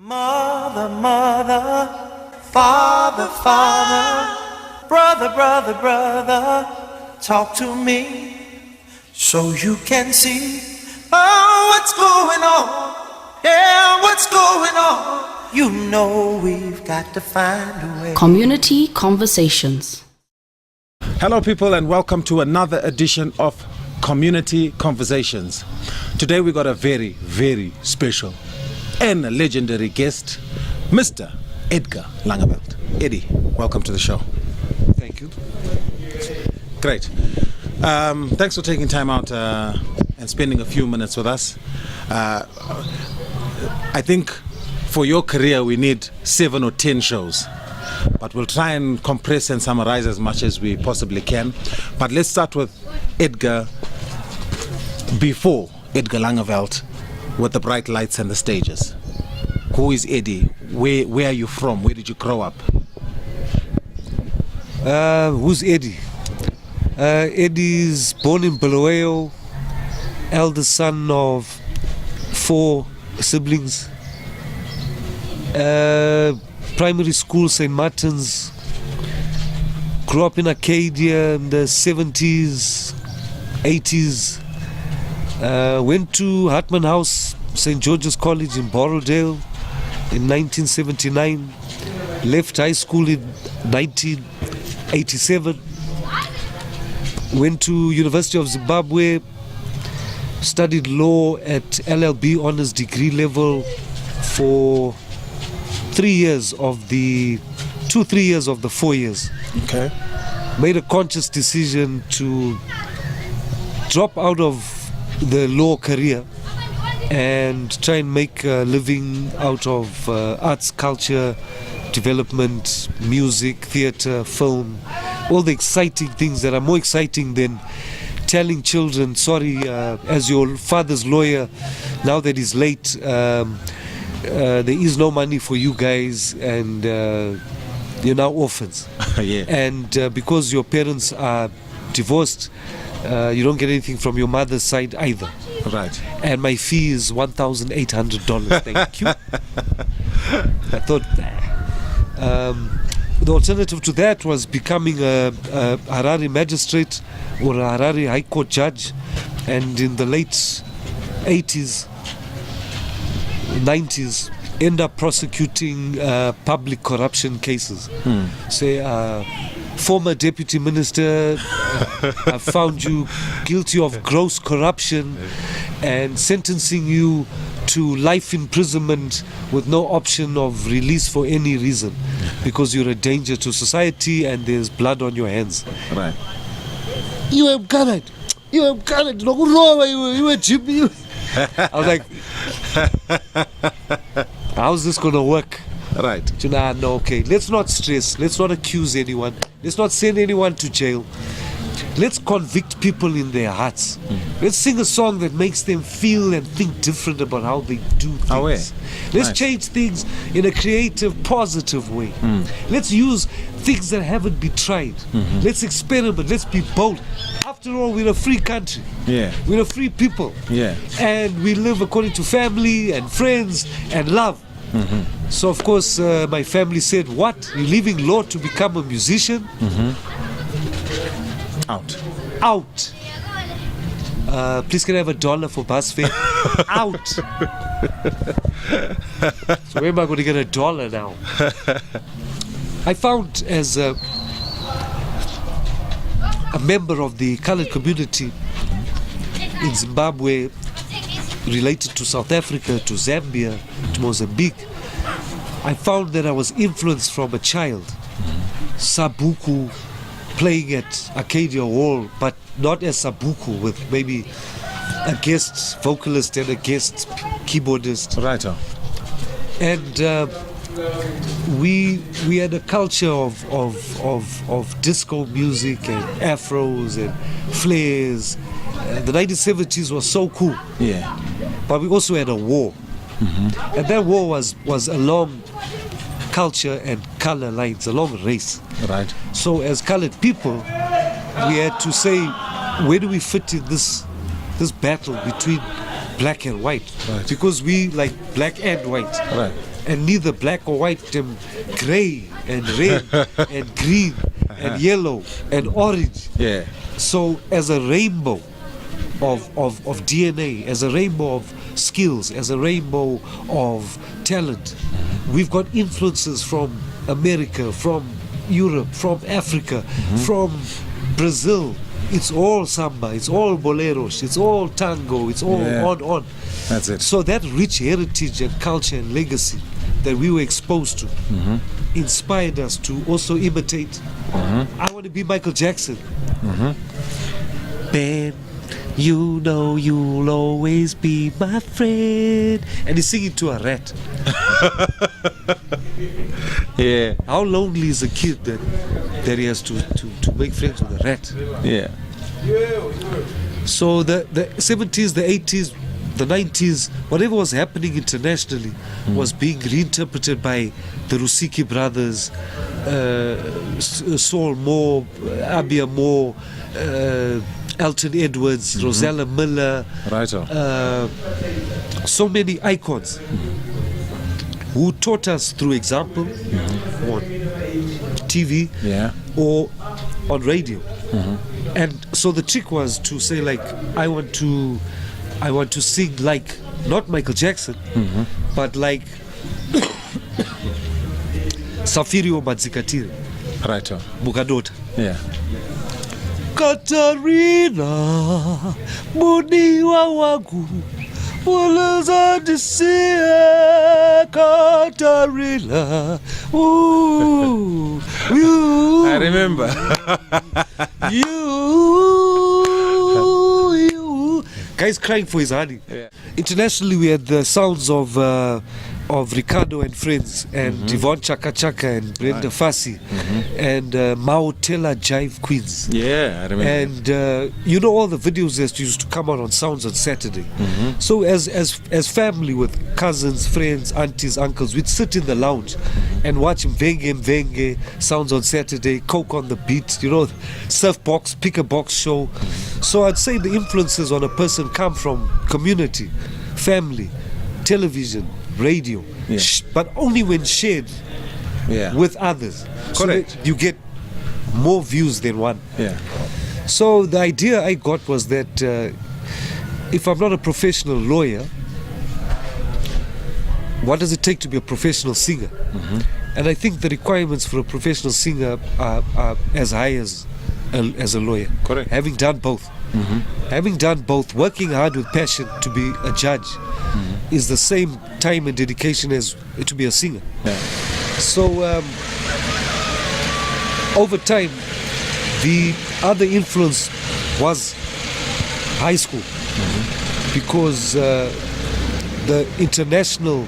Mother, mother, father, father, brother, brother, brother, talk to me so you can see what's going on. Yeah, what's going on? You know we've got to find a way. Community Conversations. Hello people, and welcome to another edition of Community Conversations. Today we got a very, very special and a legendary guest, Mr. Edgar Langeveldt. Eddie, welcome to the show. Thank you. Great. Thanks for taking time out and spending a few minutes with us. I think for your career we need 7 or 10 shows, but we'll try and compress and summarize as much as we possibly can. But let's start with Edgar before Edgar Langeveldt, with the bright lights and the stages. Who is Eddie? Where are you from? Where did you grow up? Who's Eddie? Eddie's born in Bulawayo, eldest son of 4 siblings. Primary school, St. Martin's. Grew up in Arcadia in the 70s, 80s. Went to Hartman House, St. George's College in Borrowdale in 1979. Left high school in 1987. Went to University of Zimbabwe. Studied law at LLB honors degree level for 3 years of the 3 years of the 4 years. Okay. Made a conscious decision to drop out of the law career and try and make a living out of arts, culture, development, music, theatre, film, all the exciting things that are more exciting than telling children, sorry, as your father's lawyer, now that he's late, there is no money for you guys, and you're now orphans. Yeah. And because your parents are divorced, you don't get anything from your mother's side either. Right. And my fee is $1,800. Thank you. I thought the alternative to that was becoming a Harare magistrate or a Harare High Court judge. And in the late 80s, 90s, end up prosecuting public corruption cases. Say, former deputy minister, I found you guilty of gross corruption and sentencing you to life imprisonment with no option of release for any reason, because you're a danger to society and there's blood on your hands. Right. You have got it. You have got it. You were Jimmy. I was like, how's this going to work? Right. No, okay. Let's not stress. Let's not accuse anyone. Let's not send anyone to jail. Let's convict people in their hearts. Let's sing a song that makes them feel and think different about how they do things. Let's change things in a creative, positive way. Let's use things that haven't been tried. Let's experiment. Let's be bold. After all, we're a free country. Yeah. We're a free people. Yeah. And we live according to family and friends and love. So of course my family said, what? You're leaving law to become a musician? Out. Please can I have $1 for bus fare? Out. So where am I going to get $1 now? I found as a member of the colored community in Zimbabwe, related to South Africa, to Zambia, to Mozambique, I found that I was influenced from a child. Sabuku, playing at Arcadia Hall, but not as Sabuku, with maybe a guest vocalist and a guest keyboardist. Right. And we had a culture of disco music and afros and flares. The 1970s was so cool. Yeah. But we also had a war. And that war was along culture and color lines, along race. Right. So as colored people, we had to say, where do we fit in this battle between black and white? Right. Because we, like black and white. Right. And neither black or white, them gray and red and green and yellow and orange. Yeah. So as a rainbow of DNA, as a rainbow of skills, as a rainbow of talent, we've got influences from America, from Europe, from Africa, from Brazil. It's all samba, it's all boleros, it's all tango, it's all on. That's it. So that rich heritage and culture and legacy that we were exposed to inspired us to also imitate. I want to be Michael Jackson. Ben, you know you'll always be my friend. And he's singing to a rat. Yeah. How lonely is a kid that he has to make friends with a rat? Yeah. So the 70s, the 80s, the 90s, whatever was happening internationally was being reinterpreted by the Rusiki brothers, Saul Moore, Abia Moore, Elton Edwards, Rosella Miller, Right. so many icons who taught us through example on TV Yeah. or on radio. And so the trick was to say, like, I want to sing like not Michael Jackson, but like Safirio Madzikatire, Right. Mukadota. Yeah. Katarina, muniwa wangu, ulizandisia Katarina. Ooh, you. I remember. You. Guys crying for his honey. Yeah. Internationally, we had the sounds of Ricardo and Friends and Yvonne Chaka Chaka and Brenda Fassi and Mao Tela Jive Queens. Yeah, I remember. And you know all the videos that used to come out on Sounds on Saturday. So as family with cousins, friends, aunties, uncles, we'd sit in the lounge and watch Mvenge, Sounds on Saturday, Coke on the Beat, you know, surf box, pick a box show. So I'd say the influences on a person come from community, family, television, radio, Yeah. but only when shared Yeah. with others. So Correct. that you get more views than one. Yeah. So the idea I got was that if I'm not a professional lawyer, what does it take to be a professional singer? And I think the requirements for a professional singer are as high as a lawyer. Correct. Having done both. Having done both, working hard with passion to be a judge is the same time and dedication as to be a singer. Yeah. So over time, the other influence was high school, because the international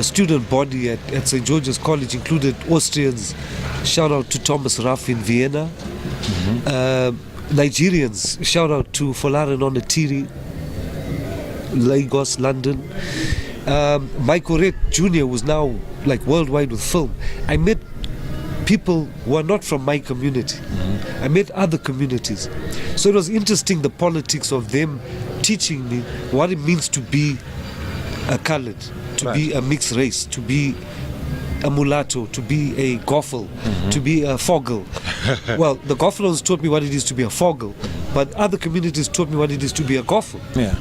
student body at St. George's College included Austrians. Shout out to Thomas Raff in Vienna. Nigerians, shout out to Folaren Onetiri, Lagos, London. Michael Red Jr. was now like worldwide with film. I met people who are not from my community. I met other communities. So it was interesting, the politics of them teaching me what it means to be a colored, to be a mixed race, to be a mulatto, to be a goffle, to be a foggle. Well, the gofflons taught me what it is to be a foggle, but other communities taught me what it is to be a goffle. Yeah.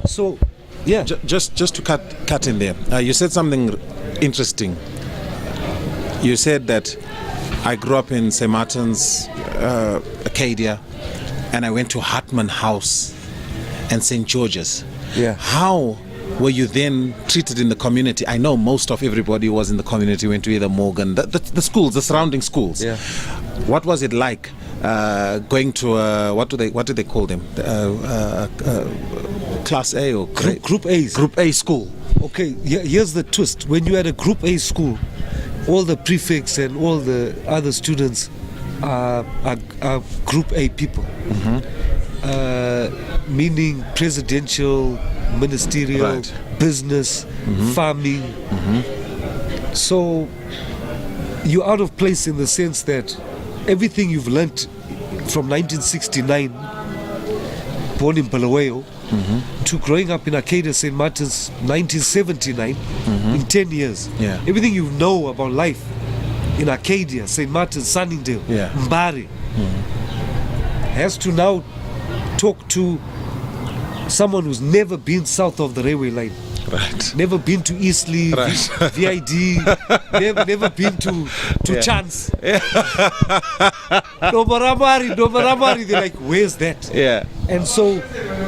So, yeah. Just to cut in there, you said something interesting. You said that I grew up in St. Martin's, Acadia, and I went to Hartman House and St. George's. Yeah. How were you then treated in the community? I know most of everybody who was in the community went to either Morgan, the schools, the surrounding schools. Yeah. What was it like going to what do they call them? Class A or Group A's. Group A school. Okay, here's the twist. When you're at a Group A school, all the prefects and all the other students are Group A people. Meaning presidential, ministerial, Right. business, farming. So you're out of place in the sense that everything you've learnt from 1969, born in Bulawayo, to growing up in Arcadia, St. Martin's, 1979, in 10 years. Yeah. Everything you know about life in Arcadia, St. Martin's, Sunningdale, Yeah. Mbari, has to now talk to someone who's never been south of the railway line. Right. Never been to Eastleigh, Right. VID, never been to Yeah. Chance. Dobaramari, they're like, where's that? Yeah. And so,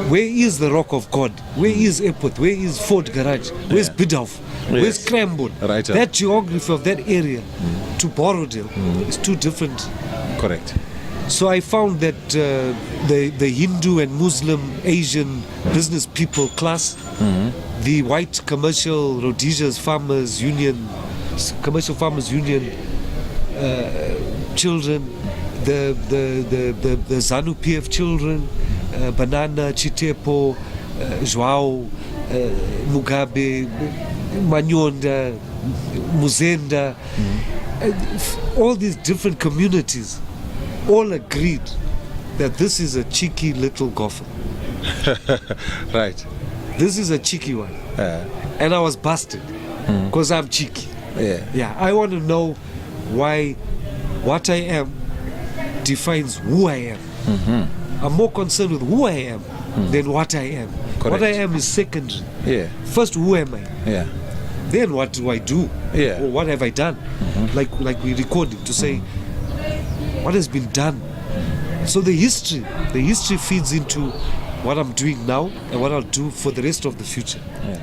where is the Rock of God? Where is Epworth? Where is Fort Garage? Where's Bidulph? Where's Yes. Cranbourne? Right. That geography of that area to Borrowdale is too different. Correct. So I found that the Hindu and Muslim Asian business people class, the white commercial Rhodesia's Farmers Union, commercial Farmers Union children, the ZANU PF children, Banana, Chitepo, Joao, Mugabe, Manyonda, Muzenda, all these different communities all agreed that this is a cheeky little gopher. Right. This is a cheeky one. And I was busted because I'm cheeky. Yeah. Yeah, I want to know why what I am defines who I am. I'm more concerned with who I am than what I am. What I Correct. am is secondary. Yeah. First, who am I? Yeah. Then what do I do? Yeah. Or what have I done? Like we recording to say what has been done. So the history feeds into what I'm doing now and what I'll do for the rest of the future. Yeah.